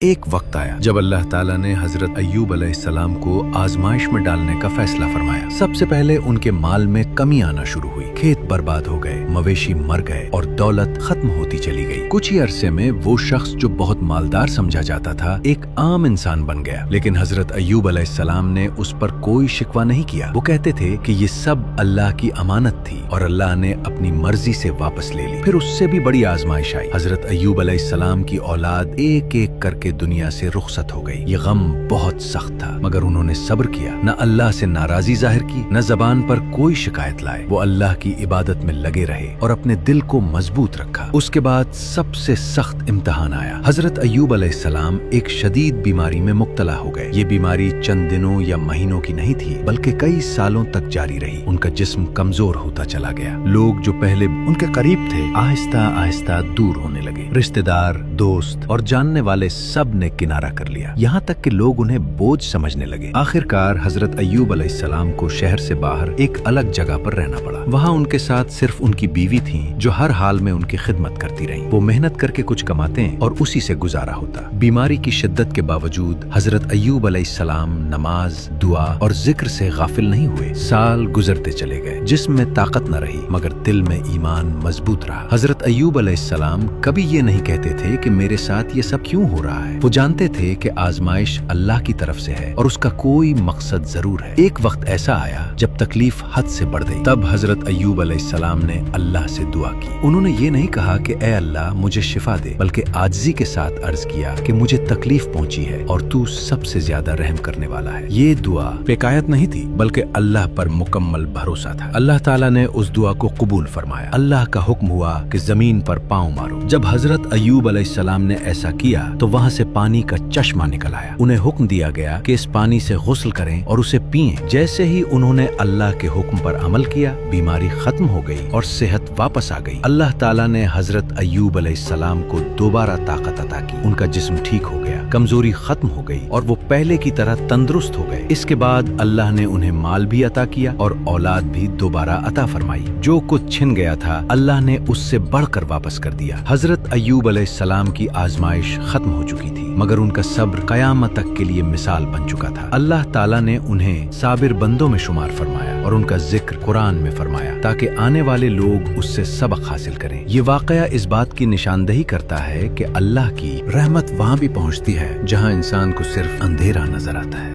ایک وقت آیا جب اللہ تعالیٰ نے حضرت ایوب علیہ السلام کو آزمائش میں ڈالنے کا فیصلہ فرمایا۔ سب سے پہلے ان کے مال میں کمی آنا شروع ہوئی، کھیت برباد ہو گئے، مویشی مر گئے اور دولت ختم ہوتی چلی گئی۔ کچھ ہی عرصے میں وہ شخص جو بہت مالدار سمجھا جاتا تھا ایک عام انسان بن گیا۔ لیکن حضرت ایوب علیہ السلام نے اس پر کوئی شکوہ نہیں کیا۔ وہ کہتے تھے کہ یہ سب اللہ کی امانت تھی اور اللہ نے اپنی مرضی سے واپس لے لی۔ پھر اس سے بھی بڑی آزمائش آئی۔ حضرت ایوب علیہ السلام کی اولاد ایک ایک کر کے دنیا سے رخصت ہو گئی۔ یہ غم بہت سخت تھا، مگر انہوں نے صبر کیا، نہ اللہ سے ناراضی ظاہر کی، نہ زبان پر کوئی شکایت لائے۔ وہ اللہ کی عبادت میں لگے رہے اور اپنے دل کو مضبوط رکھا۔ اس کے بعد سب سے سخت امتحان آیا۔ حضرت ایوب علیہ السلام ایک شدید بیماری میں مبتلا ہو گئے۔ یہ بیماری چند دنوں یا مہینوں کی نہیں تھی، بلکہ کئی سالوں تک جاری رہی۔ ان کا جسم کمزور ہوتا چلا گیا۔ لوگ جو پہلے ان کے قریب تھے آہستہ آہستہ دور ہونے لگے۔ رشتہ دار، دوست اور جاننے والے سب نے کنارہ کر لیا، یہاں تک کہ لوگ انہیں بوجھ سمجھنے لگے۔ آخر کار حضرت ایوب علیہ السلام کو شہر سے باہر ایک الگ جگہ پر رہنا پڑا۔ وہاں ان کے ساتھ صرف ان کی بیوی تھیں جو ہر حال میں ان کی خدمت کرتی رہیں۔ وہ محنت کر کے کچھ کماتے اور اسی سے گزارا ہوتا۔ بیماری کی شدت کے باوجود حضرت ایوب علیہ السلام نماز، دعا اور ذکر سے غافل نہیں ہوئے۔ سال گزرتے چلے گئے، جسم میں طاقت نہ رہی مگر دل میں ایمان مضبوط رہا۔ حضرت ایوب علیہ السلام کبھی یہ نہیں کہتے تھے کہ میرے ساتھ یہ سب کیوں ہو رہا ہے۔ وہ جانتے تھے کہ آزمائش اللہ کی طرف سے ہے اور اس کا کوئی مقصد ضرور ہے۔ ایک وقت ایسا آیا جب تکلیف حد سے بڑھ گئی۔ تب حضرت ایوب علیہ السلام نے اللہ سے دعا کی۔ انہوں نے یہ نہیں کہا کہ اے اللہ مجھے شفا دے، بلکہ عاجزی کے ساتھ عرض کیا کہ مجھے تکلیف پہنچی ہے اور تو سب سے زیادہ رحم کرنے والا ہے۔ یہ دعا حکایت نہیں تھی، بلکہ اللہ پر مکمل بھروسہ تھا۔ اللہ تعالیٰ نے اس دعا کو قبول فرمایا۔ اللہ کا حکم ہوا کہ زمین پر پاؤں مارو۔ جب حضرت ایوب علیہ السلام نے ایسا کیا تو وہاں سے پانی کا چشمہ نکل آیا۔ انہیں حکم دیا گیا کہ اس پانی سے غسل کریں اور اسے پئیں۔ جیسے ہی انہوں نے اللہ کے حکم پر عمل کیا، بیماری ختم ہو گئی اور صحت واپس آ گئی۔ اللہ تعالیٰ نے حضرت ایوب علیہ السلام کو دوبارہ طاقت عطا کی۔ ان کا جسم ٹھیک ہو گیا، کمزوری ختم ہو گئی اور وہ پہلے کی طرح تندرست ہو گئے۔ اس کے بعد اللہ نے انہیں مال بھی عطا کیا اور اولاد بھی دوبارہ عطا فرمائی۔ جو کچھ چھن گیا تھا اللہ نے اس سے بڑھ کر واپس کر دیا۔ حضرت ایوب علیہ السلام کی آزمائش ختم ہو چکی تھی، مگر ان کا صبر قیامت تک کے لیے مثال بن چکا تھا۔ اللہ تعالیٰ نے انہیں صابر بندوں میں شمار فرمایا اور ان کا ذکر قرآن میں فرمایا تاکہ آنے والے لوگ اس سے سبق حاصل کریں۔ یہ واقعہ اس بات کی نشاندہی کرتا ہے کہ اللہ کی رحمت وہاں بھی پہنچتی ہے جہاں انسان کو صرف اندھیرا نظر آتا ہے۔